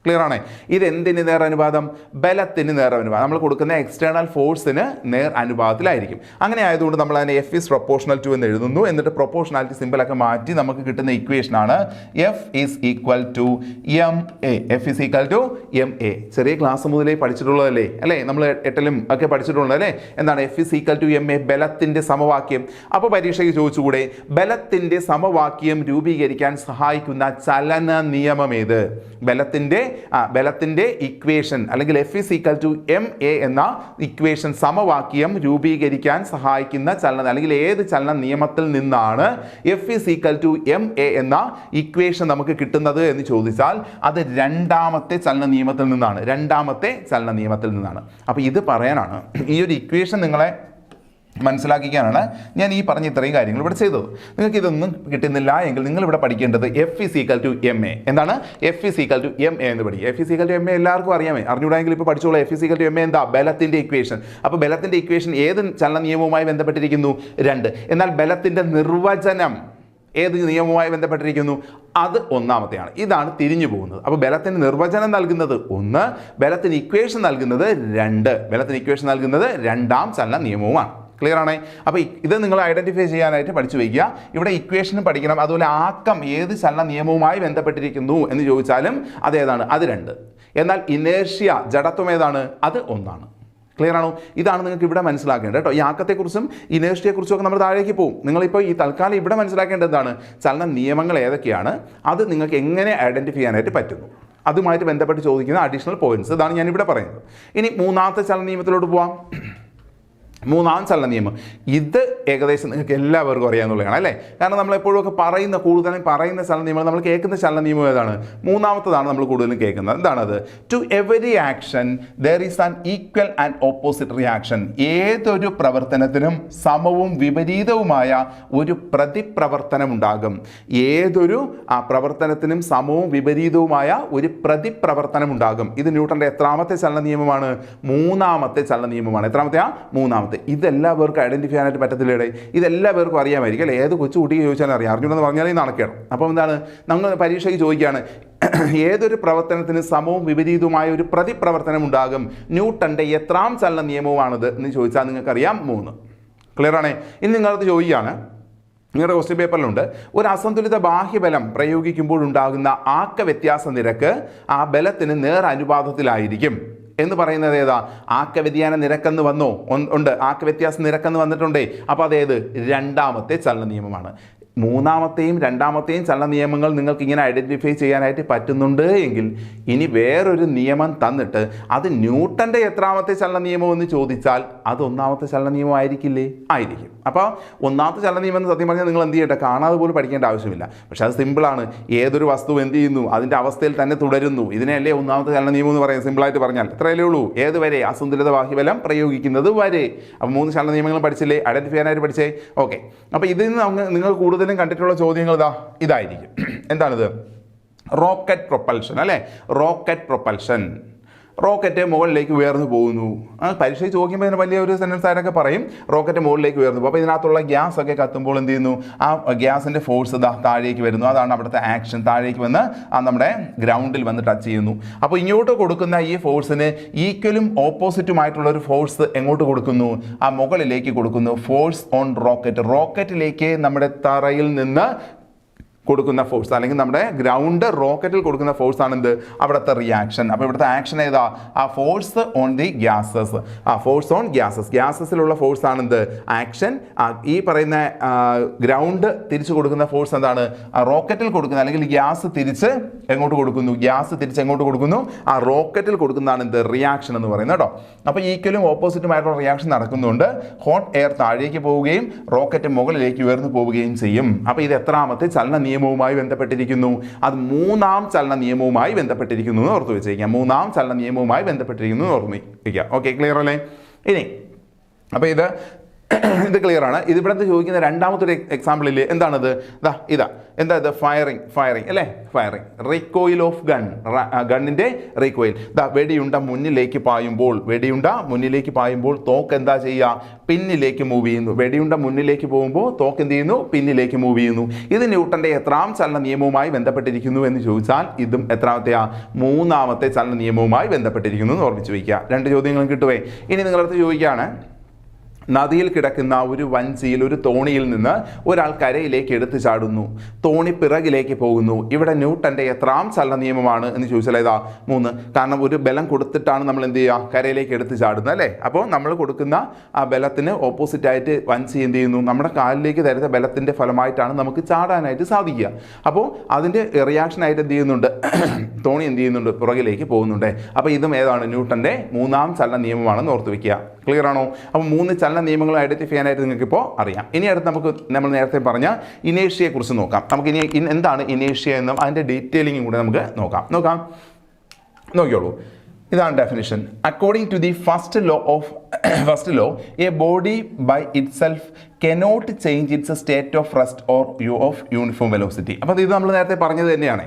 ക്ലിയർ ആണ്? ഇത് എന്തിന് നേർ അനുപാതം, ബലത്തിന് നേർ അനുപാതം. നമ്മൾ കൊടുക്കുന്ന എക്സ്റ്റേണൽ ഫോഴ്സിന് നേർ അനുപാതത്തിലായിരിക്കും. അങ്ങനെ ആയതുകൊണ്ട് നമ്മൾ അതിനെ എഫ് ഈസ് പ്രൊപ്പോർഷണൽ ടു എന്ന് എഴുതുന്നു. എന്നിട്ട് പ്രൊപ്പോർഷണാലിറ്റി സിമ്പിളൊക്കെ മാറ്റി നമുക്ക് കിട്ടുന്ന ഇക്വേഷനാണ് F is equal to M a. F is equal to M a. ചെറിയ ക്ലാസ് മുതലേ പഠിച്ചിട്ടുള്ളതല്ലേ അല്ലേ, നമ്മൾ 8ലും ഒക്കെ പഠിച്ചിട്ടുള്ളത് അല്ലേ. എന്താണ് F is equal to M a, ബലത്തിൻ്റെ സമവാക്യം. അപ്പോൾ പരീക്ഷയ്ക്ക് ചോദിച്ചുകൂടെ, ബലത്തിൻ്റെ സമവാക്യം രൂപീകരിക്കാൻ സഹായിക്കുന്ന ചലന നിയമം ഏത്? ബലത്തിൻ്റെ ഇക്വേഷൻ അല്ലെങ്കിൽ F is equal to M A എന്ന ഇക്വേഷൻ സമവാക്യം രൂപീകരിക്കാൻ സഹായിക്കുന്ന ചലനം, അല്ലെങ്കിൽ ഏത് ചലന നിയമത്തിൽ നിന്നാണ് F is equal to M A എന്ന ഇക്വേഷൻ നമുക്ക് കിട്ടുന്നത് എന്ന് ചോദിച്ചാൽ അത് രണ്ടാമത്തെ ചലന നിയമത്തിൽ നിന്നാണ്. രണ്ടാമത്തെ ചലന നിയമത്തിൽ നിന്നാണ്. അപ്പോൾ ഇത് പറയാനാണ്, ഈ ഒരു ഇക്വേഷൻ നിങ്ങളെ മനസ്സിലാക്കിക്കാനാണ് ഞാൻ ഈ പറഞ്ഞ ഇത്രയും കാര്യങ്ങൾ ഇവിടെ ചെയ്തത്. നിങ്ങൾക്ക് ഇതൊന്നും കിട്ടുന്നില്ല എങ്കിൽ നിങ്ങൾ ഇവിടെ പഠിക്കേണ്ടത് F is equal to M a. എന്താണ് F is equal to M A എന്ന് പഠിക്കുക. F is equal to M a എല്ലാവർക്കും അറിയാമേ, അറിഞ്ഞൂടെങ്കിൽ ഇപ്പോൾ പഠിച്ചോളൂ. F is equal to M a എന്താ, ബലത്തിൻ്റെ ഇക്വേഷൻ. അപ്പോൾ ബലത്തിൻ്റെ ഇക്വേഷൻ ഏത് ചലന നിയമവുമായി ബന്ധപ്പെട്ടിരിക്കുന്നു, 2. എന്നാൽ ബലത്തിൻ്റെ നിർവചനം ഏത് നിയമവുമായി ബന്ധപ്പെട്ടിരിക്കുന്നു, അത് ഒന്നാമത്തെയാണ്. ഇതാണ് തിരിഞ്ഞു പോകുന്നത്. അപ്പോൾ ബലത്തിന് നിർവചനം നൽകുന്നത് 1, ബലത്തിന് ഇക്വേഷൻ നൽകുന്നത് 2. ബലത്തിന് ഇക്വേഷൻ നൽകുന്നത് രണ്ടാം ചലന നിയമവുമാണ്. ക്ലിയർ ആണേ? അപ്പോൾ ഇത് നിങ്ങൾ ഐഡൻറ്റിഫൈ ചെയ്യാനായിട്ട് പഠിച്ചു വയ്ക്കുക. ഇവിടെ ഇക്വേഷനും പഠിക്കണം, അതുപോലെ ആക്കം ഏത് ചലന നിയമവുമായി ബന്ധപ്പെട്ടിരിക്കുന്നു എന്ന് ചോദിച്ചാലും അതേതാണ്, അത് 2. എന്നാൽ ഇനേർഷ്യ, ജഡത്വം ഏതാണ്, അത് 1. ക്ലിയർ ആണോ? ഇതാണ് നിങ്ങൾക്ക് ഇവിടെ മനസ്സിലാക്കേണ്ടത് കേട്ടോ. ഈ ആക്കത്തെക്കുറിച്ചും ഇനേർഷ്യയെക്കുറിച്ചും ഒക്കെ നമ്മൾ താഴേക്ക് പോകും. നിങ്ങളിപ്പോൾ ഈ തൽക്കാലം ഇവിടെ മനസ്സിലാക്കേണ്ടത് എന്താണ്, ചലന നിയമങ്ങൾ ഏതൊക്കെയാണ്, അത് നിങ്ങൾക്ക് എങ്ങനെ ഐഡൻറ്റിഫൈ ചെയ്യാനായിട്ട് പറ്റുന്നു, അതുമായിട്ട് ബന്ധപ്പെട്ട് ചോദിക്കുന്ന അഡീഷണൽ പോയിന്റ്സ്, ഇതാണ് ഞാനിവിടെ പറയുന്നത്. ഇനി മൂന്നാമത്തെ ചലന നിയമത്തിലോട്ട് പോവാം. മൂന്നാം ചലന നിയമം, ഇത് ഏകദേശം നിങ്ങൾക്ക് എല്ലാവർക്കും അറിയാമെന്നുള്ളതാണ് അല്ലേ. കാരണം നമ്മൾ എപ്പോഴും കൂടുതലും പറയുന്ന ചലന നിയമം, നമ്മൾ കേൾക്കുന്ന ചലന നിയമം ഏതാണ്, മൂന്നാമത്തതാണ് നമ്മൾ കൂടുതലും കേൾക്കുന്നത്. എന്താണത്? To every action there is an equal and opposite reaction. ഏതൊരു പ്രവർത്തനത്തിനും സമവും വിപരീതവുമായ ഒരു പ്രതിപ്രവർത്തനം ഉണ്ടാകും. ഏതൊരു പ്രവർത്തനത്തിനും സമവും വിപരീതവുമായ ഒരു പ്രതിപ്രവർത്തനം ഉണ്ടാകും. ഇത് ന്യൂട്ടന്റെ എത്രാമത്തെ ചലന നിയമമാണ്? മൂന്നാമത്തെ ചലന നിയമമാണ്. എത്രാമത്തെയാ? മൂന്നാമത്തെ. ഇതെല്ലാവർക്കും ഐഡന്റിഫൈ ചെയ്യാനായിട്ട് പറ്റത്തില്ലേ? ഇതെല്ലാവർക്കും അറിയാമായിരിക്കും അല്ലേ? ഏത് കൊച്ചു കുട്ടിക്ക് ചോദിച്ചാലും അറിയാം. അറിഞ്ഞുകൊണ്ടെന്ന് പറഞ്ഞാൽ ഈ നടക്കണം. അപ്പോൾ എന്താണ്, നമ്മൾ പരീക്ഷയ്ക്ക് ചോദിക്കുകയാണ്, ഏതൊരു പ്രവർത്തനത്തിന് സമവും വിപരീതവുമായ ഒരു പ്രതിപ്രവർത്തനം ഉണ്ടാകും. ന്യൂട്ടന്റെ എത്രാം ചലന നിയമമാണിത് എന്ന് ചോദിച്ചാൽ നിങ്ങൾക്കറിയാം 3. ക്ലിയർ ആണേ? ഇനി നിങ്ങളത് ചോദിക്കുകയാണ്, നിങ്ങളുടെ ക്വസ്റ്റ്യൻ പേപ്പറിലുണ്ട്, ഒരു അസന്തുലിത ബാഹ്യബലം പ്രയോഗിക്കുമ്പോഴുണ്ടാകുന്ന ആക്ക വ്യത്യാസ നിരക്ക് ആ ബലത്തിന് നേർ അനുപാതത്തിലായിരിക്കും എന്ന് പറയുന്നത് ഏതാ? ആക്ക വ്യതിയാന നിരക്കെന്ന് വന്നോ? ഉണ്ട്. ആക്ക വ്യത്യാസ നിരക്കെന്ന് വന്നിട്ടുണ്ടേ. അപ്പോൾ അതേത്? രണ്ടാമത്തെ ചലന നിയമമാണ്. മൂന്നാമത്തെയും രണ്ടാമത്തെയും ചലന നിയമങ്ങൾ നിങ്ങൾക്ക് ഇങ്ങനെ ഐഡൻറ്റിഫൈ ചെയ്യാനായിട്ട് പറ്റുന്നുണ്ട് എങ്കിൽ ഇനി വേറൊരു നിയമം തന്നിട്ട് അത് ന്യൂട്ടൻ്റെ എത്രാമത്തെ ചലന നിയമം എന്ന് ചോദിച്ചാൽ അത് ഒന്നാമത്തെ ചലന നിയമം ആയിരിക്കില്ലേ? ആയിരിക്കും. അപ്പോൾ ഒന്നാമത്തെ ചലന നിയമം എന്ന് സത്യം പറഞ്ഞാൽ നിങ്ങൾ എന്ത് ചെയ്യട്ടെ, കാണാതെ പോലും പഠിക്കേണ്ട ആവശ്യമില്ല. പക്ഷേ അത് സിമ്പിളാണ്. ഏതൊരു വസ്തു എന്ത് ചെയ്യുന്നു, അതിൻ്റെ അവസ്ഥയിൽ തന്നെ തുടരുന്നു. ഇതിനെയല്ലേ ഒന്നാമത്തെ ചലന നിയമം എന്ന് പറയുന്നത്. സിമ്പിളായിട്ട് പറഞ്ഞാൽ ഇത്രയല്ലേ ഉള്ളൂ. ഏത് വരെ? അസന്തുലിത ബാഹ്യബലം പ്രയോഗിക്കുന്നത് വരെ. അപ്പോൾ 3 ചലന നിയമങ്ങളും പഠിച്ചില്ലേ? ഐഡൻറ്റിഫൈ ചെയ്യാനായിട്ട് പഠിച്ചേ. ഓക്കെ. അപ്പോൾ ഇതിൽ നിന്ന് നിങ്ങൾ കൂടുതലും കണ്ടിട്ടുള്ള ചോദ്യങ്ങൾ ഇതായിരിക്കും. എന്താണിത്? റോക്കറ്റ് പ്രൊപ്പൽഷൻ അല്ലേ? Rocket propulsion. റോക്കറ്റ് മുകളിലേക്ക് ഉയർന്നു പോകുന്നു. പരീക്ഷയ്ക്ക് ചോദിക്കുമ്പോൾ ഇതിന് വലിയ ഒരു സെൻറ്റൻസ് ആയിട്ടൊക്കെ പറയും റോക്കറ്റ് മുകളിലേക്ക് ഉയർന്നു പോകും. അപ്പോൾ ഇതിനകത്തുള്ള ഗ്യാസ് ഒക്കെ കത്തുമ്പോൾ എന്ത് ചെയ്യുന്നു, ആ ഗ്യാസിൻ്റെ ഫോഴ്സ് താഴേക്ക് വരുന്നു. അതാണ് അവിടുത്തെ ആക്ഷൻ. താഴേക്ക് വന്ന് നമ്മുടെ ഗ്രൗണ്ടിൽ വന്ന് ടച്ച് ചെയ്യുന്നു. അപ്പോൾ ഇങ്ങോട്ട് കൊടുക്കുന്ന ഈ ഫോഴ്സിന് ഈക്വലും ഓപ്പോസിറ്റുമായിട്ടുള്ള ഒരു ഫോഴ്സ് എങ്ങോട്ട് കൊടുക്കുന്നു, ആ മുകളിലേക്ക് കൊടുക്കുന്നു. Force on rocket. റോക്കറ്റിലേക്ക് നമ്മുടെ തറയിൽ നിന്ന് കൊടുക്കുന്ന ഫോഴ്സ്, അല്ലെങ്കിൽ നമ്മുടെ ഗ്രൗണ്ട് റോക്കറ്റിൽ കൊടുക്കുന്ന ഫോഴ്സ് ആണ് എന്ത്, അവിടുത്തെ റിയാക്ഷൻ. അപ്പോൾ ഇവിടുത്തെ ആക്ഷൻ ഏതാ, ആ ഫോഴ്സ് ഓൺ ദി ഗ്യാസസ്. ആ ഫോഴ്സ് ഓൺ ഗ്യാസസ്, ഗ്യാസസിലുള്ള ഫോഴ്സ് ആണ് എന്ത്, ആക്ഷൻ. ഈ പറയുന്ന ഗ്രൗണ്ട് തിരിച്ചു കൊടുക്കുന്ന ഫോഴ്സ് എന്താണ്, ആ റോക്കറ്റിൽ കൊടുക്കുന്ന, അല്ലെങ്കിൽ ഗ്യാസ് തിരിച്ച് എങ്ങോട്ട് കൊടുക്കുന്നു, ഗ്യാസ് തിരിച്ച് എങ്ങോട്ട് കൊടുക്കുന്നു, ആ റോക്കറ്റിൽ കൊടുക്കുന്നതാണ് എന്ത്, റിയാക്ഷൻ എന്ന് പറയുന്നത് കേട്ടോ. അപ്പോൾ ഈക്വലും ഓപ്പോസിറ്റുമായിട്ടുള്ള റിയാക്ഷൻ നടക്കുന്നുണ്ട്. ഹോട്ട് എയർ താഴേക്ക് പോവുകയും റോക്കറ്റ് മുകളിലേക്ക് ഉയർന്നു പോവുകയും ചെയ്യും. അപ്പോൾ ഇത് എത്രാമത്തെ ചലന നിയമവുമായി ബന്ധപ്പെട്ടിരിക്കുന്നു, അത് മൂന്നാം ചലന നിയമവുമായി ബന്ധപ്പെട്ടിരിക്കുന്നു എന്ന് ഓർത്തു വെച്ചിരിക്കുക. മൂന്നാം ചലന നിയമവുമായി ബന്ധപ്പെട്ടിരിക്കുന്നു എന്ന് ഓർമ്മ വയ്ക്കുക. ഓക്കെ, ക്ലിയർ അല്ലേ? ഇനി അപ്പോൾ ഇത് ക്ലിയർ ആണ്. ഇതിവിടുത്തെ ചോദിക്കുന്ന രണ്ടാമത്തെ ഒരു എക്സാമ്പിളിൽ എന്താണിത്, ഇതാ എന്താ ഇത്, ഫയറിങ് അല്ലേ, ഫയറിങ്. റീകോയിൽ ഓഫ് ഗണ്ണിൻ്റെ റീകോയിൽ. വെടിയുണ്ട മുന്നിലേക്ക് പായുമ്പോൾ തോക്ക് എന്താ ചെയ്യുക, പിന്നിലേക്ക് മൂവ് ചെയ്യുന്നു. വെടിയുണ്ട മുന്നിലേക്ക് പോകുമ്പോൾ തോക്ക് എന്ത് ചെയ്യുന്നു, പിന്നിലേക്ക് മൂവ് ചെയ്യുന്നു. ഇത് ന്യൂട്ടന്റെ എത്രാം ചലന നിയമവുമായി ബന്ധപ്പെട്ടിരിക്കുന്നു എന്ന് ചോദിച്ചാൽ ഇതും എത്രാമത്തെയാ, മൂന്നാമത്തെ ചലന നിയമവുമായി ബന്ധപ്പെട്ടിരിക്കുന്നു എന്ന് ഓർമ്മിച്ച് വയ്ക്കുക. രണ്ട് ചോദ്യങ്ങളും കിട്ടുവേ. ഇനി നിങ്ങളടുത്ത് ചോദിക്കുകയാണ്, നദിയിൽ കിടക്കുന്ന ഒരു വഞ്ചിയിൽ, ഒരു തോണിയിൽ നിന്ന് ഒരാൾ കരയിലേക്ക് എടുത്തു ചാടുന്നു. തോണി പിറകിലേക്ക് പോകുന്നു. ഇവിടെ ന്യൂട്ടന്റെ എത്രാം ചലന നിയമമാണ് എന്ന് ചോദിച്ചാൽ ഏതാ, 3. കാരണം ഒരു ബലം കൊടുത്തിട്ടാണ് നമ്മൾ എന്ത് ചെയ്യുക, കരയിലേക്ക് എടുത്ത് ചാടുന്നത് അല്ലേ. അപ്പോൾ നമ്മൾ കൊടുക്കുന്ന ആ ബലത്തിന് ഓപ്പോസിറ്റായിട്ട് വഞ്ചി എന്ത് ചെയ്യുന്നു, നമ്മുടെ കാലിലേക്ക് തരുന്ന ബലത്തിൻ്റെ ഫലമായിട്ടാണ് നമുക്ക് ചാടാനായിട്ട് സാധിക്കുക. അപ്പോൾ അതിൻ്റെ റിയാക്ഷനായിട്ട് എന്ത് ചെയ്യുന്നുണ്ട്, തോണി എന്ത് ചെയ്യുന്നുണ്ട്, പുറകിലേക്ക് പോകുന്നുണ്ട്. അപ്പോൾ ഇതും ഏതാണ്, ന്യൂട്ടന്റെ മൂന്നാം ചലന നിയമമാണെന്ന് ഓർത്ത് വയ്ക്കുക. ക്ലിയർ ആണോ? അപ്പോൾ 3 ചലന നിയമങ്ങൾ ഐഡന്റിഫൈ ചെയ്യാനായിട്ട് നിങ്ങൾക്ക് ഇപ്പോൾ അറിയാം. ഇനി അടുത്ത് നമ്മൾ നേരത്തെ പറഞ്ഞ ഇനേഷ്യയെ കുറിച്ച് നോക്കാം. നമുക്ക് ഇനി എന്താണ് ഇനേഷ്യ എന്നും അതിൻ്റെ ഡീറ്റെയിലിംഗും കൂടെ നമുക്ക് നോക്കിയോളൂ. ഇതാണ് definition. According to the first law a body by itself cannot change its state of rest or of uniform velocity. അപ്പോൾ ഇത് നമ്മൾ നേരത്തെ പറഞ്ഞത് തന്നെയാണ്.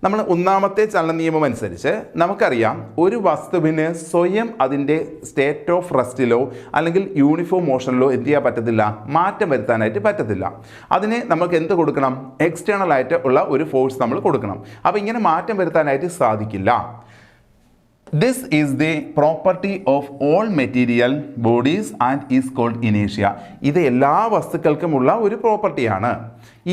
നമ്മൾ ഒന്നാമത്തെ ചലന നിയമം അനുസരിച്ച് നമുക്കറിയാം, ഒരു വസ്തുവിന് സ്വയം അതിൻ്റെ സ്റ്റേറ്റ് ഓഫ് റെസ്റ്റിലോ അല്ലെങ്കിൽ യൂണിഫോം മോഷനിലോ എന്ത് ചെയ്യാൻ പറ്റത്തില്ല, മാറ്റം വരുത്താനായിട്ട് പറ്റത്തില്ല. അതിന് നമുക്ക് എന്ത് കൊടുക്കണം, എക്സ്റ്റേണൽ ആയിട്ട് ഉള്ള ഒരു ഫോഴ്സ് നമ്മൾ കൊടുക്കണം. അപ്പോൾ ഇങ്ങനെ മാറ്റം വരുത്താനായിട്ട് സാധിക്കില്ല. This is the property of all material bodies and is called inertia. ഇത് എല്ലാ വസ്തുക്കൾക്കുമുള്ള ഒരു പ്രോപ്പർട്ടിയാണ്.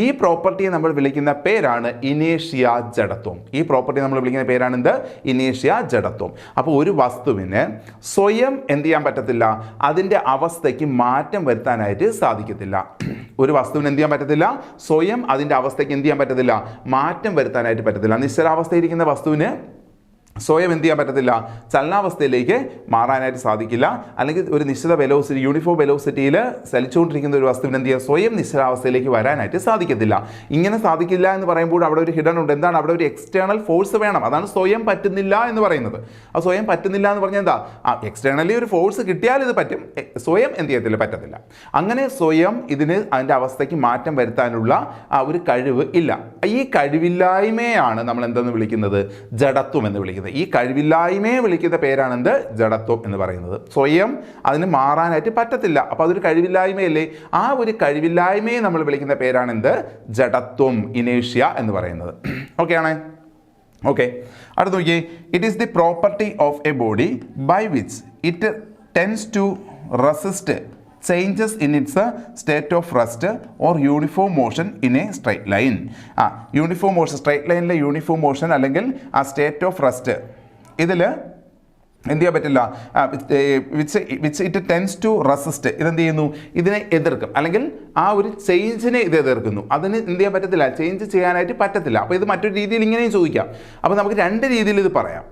ഈ പ്രോപ്പർട്ടിയെ നമ്മൾ വിളിക്കുന്ന പേരാണ് ഇനേഷ്യ ജഡത്വം. ഈ പ്രോപ്പർട്ടി നമ്മൾ വിളിക്കുന്ന പേരാണ് എന്ത്, ഇനേഷ്യ ജഡത്വം. അപ്പോൾ ഒരു വസ്തുവിന് സ്വയം എന്ത് ചെയ്യാൻ പറ്റത്തില്ല, അതിൻ്റെ അവസ്ഥയ്ക്ക് മാറ്റം വരുത്താനായിട്ട് സാധിക്കത്തില്ല. ഒരു വസ്തുവിന് എന്ത് ചെയ്യാൻ പറ്റത്തില്ല, സ്വയം അതിൻ്റെ അവസ്ഥയ്ക്ക് എന്ത് ചെയ്യാൻ പറ്റത്തില്ല, മാറ്റം വരുത്താനായിട്ട് പറ്റത്തില്ല. നിശ്ചലാവസ്ഥയിരിക്കുന്ന വസ്തുവിന് സ്വയം എന്ത് ചെയ്യാൻ പറ്റത്തില്ല, ചലനാവസ്ഥയിലേക്ക് മാറാനായിട്ട് സാധിക്കില്ല. അല്ലെങ്കിൽ ഒരു നിശ്ചിത വെലോസിറ്റി, യൂണിഫോം വെലോസിറ്റിയിൽ ചലിച്ചുകൊണ്ടിരിക്കുന്ന ഒരു വസ്തുവിന് എന്ത് ചെയ്യുക, സ്വയം നിശ്ചലാവസ്ഥയിലേക്ക് വരാനായിട്ട് സാധിക്കത്തില്ല. ഇങ്ങനെ സാധിക്കില്ല എന്ന് പറയുമ്പോൾ അവിടെ ഒരു ഹിഡൻ ഉണ്ട്. എന്താണ്, അവിടെ ഒരു എക്സ്റ്റേണൽ ഫോഴ്സ് വേണം. അതാണ് സ്വയം പറ്റുന്നില്ല എന്ന് പറയുന്നത്. ആ സ്വയം പറ്റുന്നില്ല എന്ന് പറഞ്ഞാൽ എന്താ, എക്സ്റ്റേണലി ഒരു ഫോഴ്സ് കിട്ടിയാൽ ഇത് പറ്റും, സ്വയം എന്ത് ചെയ്യത്തില്ല, പറ്റത്തില്ല. അങ്ങനെ സ്വയം അതിൻ്റെ അവസ്ഥയ്ക്ക് മാറ്റം വരുത്താനുള്ള ഒരു കഴിവ് ഇല്ല. ഈ കഴിവില്ലായ്മയാണ് നമ്മൾ എന്തെന്ന് വിളിക്കുന്നത്, ജഡത്വം എന്ന് വിളിക്കുന്നത്. ഈ കഴിവില്ലായ്മയെ വിളിക്കുന്ന പേരാണ് എന്ത്, ജഡത്വം എന്ന് പറയുന്നത്. സ്വയം അതിന് മാറാനായിട്ട് പറ്റത്തില്ല. അപ്പോൾ അതൊരു കഴിവില്ലായ്മയല്ലേ. ആ ഒരു കഴിവില്ലായ്മയെ നമ്മൾ വിളിക്കുന്ന പേരാണ് എന്ത്, ജഡത്വം, ഇനേഷ്യ എന്ന് പറയുന്നത്. ഓക്കെ ആണേ? ഓക്കെ, അടുത്ത് നോക്കിയേ. It is the property of a body by which it tends to resist changes in its state of rest or uniform motion in a straight line. Uniform motion, straight ലൈനിലെ uniform motion അല്ലെങ്കിൽ ആ state of rest, ഇതിൽ എന്ത് ചെയ്യാൻ പറ്റില്ല, which it tends to resist. ഇതെന്ത് ചെയ്യുന്നു, ഇതിനെ എതിർക്കും, അല്ലെങ്കിൽ ആ ഒരു ചേഞ്ചിനെ ഇത് എതിർക്കുന്നു. അതിന് എന്ത് ചെയ്യാൻ പറ്റത്തില്ല, ചേഞ്ച് ചെയ്യാനായിട്ട് പറ്റത്തില്ല. അപ്പോൾ ഇത് മറ്റൊരു രീതിയിൽ ഇങ്ങനെയും ചോദിക്കാം. അപ്പോൾ നമുക്ക് രണ്ട് രീതിയിൽ ഇത് പറയാം.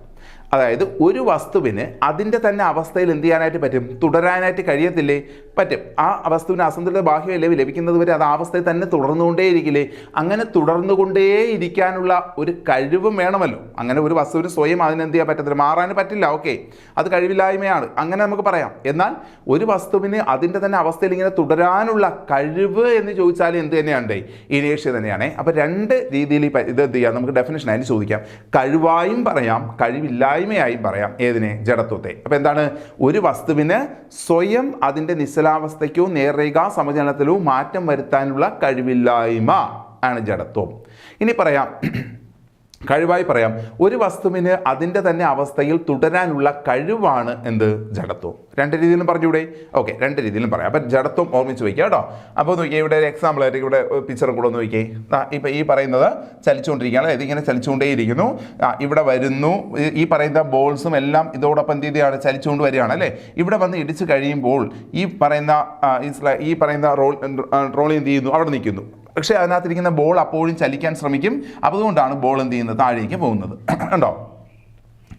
അതായത് ഒരു വസ്തുവിന് അതിൻ്റെ തന്നെ അവസ്ഥയിൽ എന്ത് ചെയ്യാനായിട്ട് പറ്റും, തുടരാനായിട്ട് കഴിയത്തില്ലേ, പറ്റും. ആ വസ്തുവിന് അസന്തുലിത ബാഹ്യമല്ലേ ലഭിക്കുന്നത് വരെ അത് ആ അവസ്ഥയിൽ തന്നെ തുടർന്നുകൊണ്ടേയിരിക്കില്ലേ. അങ്ങനെ തുടർന്നുകൊണ്ടേയിരിക്കാനുള്ള ഒരു കഴിവും വേണമല്ലോ. അങ്ങനെ ഒരു വസ്തുവിന് സ്വയം അതിനെന്ത് ചെയ്യാൻ പറ്റത്തില്ല, മാറാൻ പറ്റില്ല. ഓക്കെ, അത് കഴിവില്ലായ്മയാണ്, അങ്ങനെ നമുക്ക് പറയാം. എന്നാൽ ഒരു വസ്തുവിന് അതിൻ്റെ തന്നെ അവസ്ഥയിൽ ഇങ്ങനെ തുടരാനുള്ള കഴിവ് എന്ന് ചോദിച്ചാൽ എന്ത് തന്നെയാണ്, ഇനേഷ്യ തന്നെയാണ്. അപ്പോൾ രണ്ട് രീതിയിൽ ഇത് എന്ത് ചെയ്യാം, നമുക്ക് ഡെഫിനേഷൻ ആയിട്ട് ചോദിക്കാം. കഴിവായും പറയാം, കഴിവില്ലായ്മ കഴിവില്ലായ്മയായും പറയാം ഏതിനെ? ജഡത്വത്തെ. അപ്പോൾ എന്താണ്? ഒരു വസ്തുവിന് സ്വയം അതിൻ്റെ നിശ്ചലാവസ്ഥയ്ക്കോ നേർരേഖാ സമചലനത്തിലോ മാറ്റം വരുത്താനുള്ള കഴിവില്ലായ്മ ആണ് ജഡത്വം. ഇനി പറയാം, കഴിവായി പറയാം, ഒരു വസ്തുവിന് അതിൻ്റെ തന്നെ അവസ്ഥയിൽ തുടരാനുള്ള കഴിവാണ് എന്ത്? ജഡത്വം. രണ്ട് രീതിയിലും പറഞ്ഞൂടെ? ഓക്കെ, രണ്ട് രീതിയിലും പറയാം. അപ്പം ജഡത്വം ഓർമ്മിച്ച് വയ്ക്കുക കേട്ടോ. അപ്പോൾ നോക്കിയേ, ഇവിടെ ഒരു എക്സാമ്പിൾ ആയിട്ട് ഇവിടെ പിക്ചറും കൂടെ ഒന്ന് നോക്കിയേ. ഇപ്പം ഈ പറയുന്നത് ചലിച്ചുകൊണ്ടിരിക്കുകയാണ്, ഇതിങ്ങനെ ചലിച്ചുകൊണ്ടേയിരിക്കുന്നു. ഇവിടെ വരുന്നു, ഈ പറയുന്ന ബോൾസും എല്ലാം ഇതോടൊപ്പം എന്ത് ചെയ്യുകയാണ്? ചലിച്ചുകൊണ്ട് വരികയാണ് അല്ലേ? ഇവിടെ വന്ന് ഇടിച്ച് കഴിയുമ്പോൾ ഈ പറയുന്ന റോളി എന്ത് ചെയ്യുന്നു? അവിടെ നിൽക്കുന്നു. പക്ഷേ അതിനകത്തിരിക്കുന്ന ബോൾ അപ്പോഴും ചലിക്കാൻ ശ്രമിക്കും. അതുകൊണ്ടാണ് ബോൾ എന്ത് ചെയ്യുന്നത്? താഴേക്ക് പോകുന്നത്. കണ്ടോ?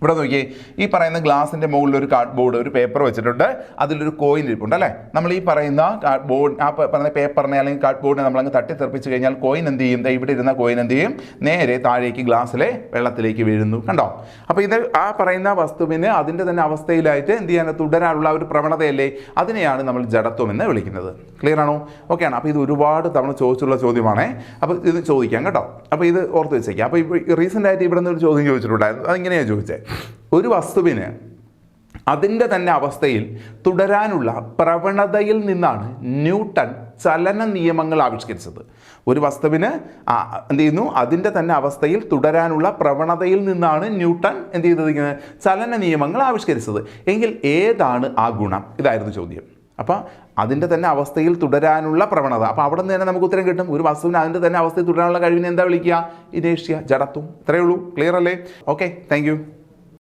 ഇവിടെ നോക്കിയേ, ഈ പറയുന്ന ഗ്ലാസിൻ്റെ മുകളിൽ ഒരു കാർഡ് ബോർഡ്, ഒരു പേപ്പർ വെച്ചിട്ടുണ്ട്, അതിലൊരു കോയിൻ ഇരിപ്പുണ്ട് അല്ലേ? നമ്മൾ ഈ പറയുന്ന ബോർഡ്, പറയുന്ന പേപ്പറിനെ അല്ലെങ്കിൽ കാർഡ് ബോർഡിനെ നമ്മളങ്ങ് തട്ടിത്തെറിപ്പിച്ച് കഴിഞ്ഞാൽ കോയിൻ എന്ത് ചെയ്യും? ഇവിടെ ഇരുന്ന കോയിൻ എന്ത് ചെയ്യും? നേരെ താഴേക്ക് ഗ്ലാസ്സിലെ വെള്ളത്തിലേക്ക് വീഴുന്നു. കണ്ടോ? അപ്പോൾ ഇത് പറയുന്ന വസ്തുവിന് അതിൻ്റെ തന്നെ അവസ്ഥയിലായിട്ട് എന്ത് ചെയ്യാൻ തുടരാനുള്ള ഒരു പ്രവണതയല്ലേ? അതിനെയാണ് നമ്മൾ ജഡത്വം എന്ന് വിളിക്കുന്നത്. ക്ലിയർ ആണോ? ഓക്കെ ആണ്. അപ്പോൾ ഇത് ഒരുപാട് തവണ ചോദിച്ചുള്ള ചോദ്യമാണേ. അപ്പോൾ ഇത് ചോദിക്കാം കേട്ടോ. അപ്പോൾ ഇത് ഓർത്ത് വെച്ചേക്കാം. അപ്പോൾ ഇപ്പോൾ റീസെൻ്റ് ആയിട്ട് ഇവിടെ നിന്ന് ഒരു ചോദ്യം ചോദിച്ചിട്ടുണ്ടായിരുന്നു. അതിങ്ങനെയാണ് ചോദിച്ചത്. ഒരു വസ്തുവിന് അതിൻ്റെ തന്നെ അവസ്ഥയിൽ തുടരാനുള്ള പ്രവണതയിൽ നിന്നാണ് ന്യൂട്ടൺ ചലന നിയമങ്ങൾ ആവിഷ്കരിച്ചത്. ഒരു വസ്തുവിന് എന്ത് ചെയ്യുന്നു? അതിൻ്റെ തന്നെ അവസ്ഥയിൽ തുടരാനുള്ള പ്രവണതയിൽ നിന്നാണ് ന്യൂട്ടൺ എന്ത് ചെയ്തത്? ചലന നിയമങ്ങൾ ആവിഷ്കരിച്ചത്. എങ്കിൽ ഏതാണ് ആ ഗുണം? ഇതായിരുന്നു ചോദ്യം. അപ്പോൾ അതിൻ്റെ തന്നെ അവസ്ഥയിൽ തുടരാനുള്ള പ്രവണത. അപ്പോൾ അവിടെ നിന്ന് തന്നെ നമുക്ക് ഉത്തരം കിട്ടും. ഒരു വസ്തുവിന് അതിൻ്റെ തന്നെ അവസ്ഥയിൽ തുടരാനുള്ള കഴിവിനെ എന്താ വിളിക്കുക? ഇനേഷ്യ, ജഡത്വം. ഇത്രയേ ഉള്ളൂ. ക്ലിയർ അല്ലേ? Okay, thank you.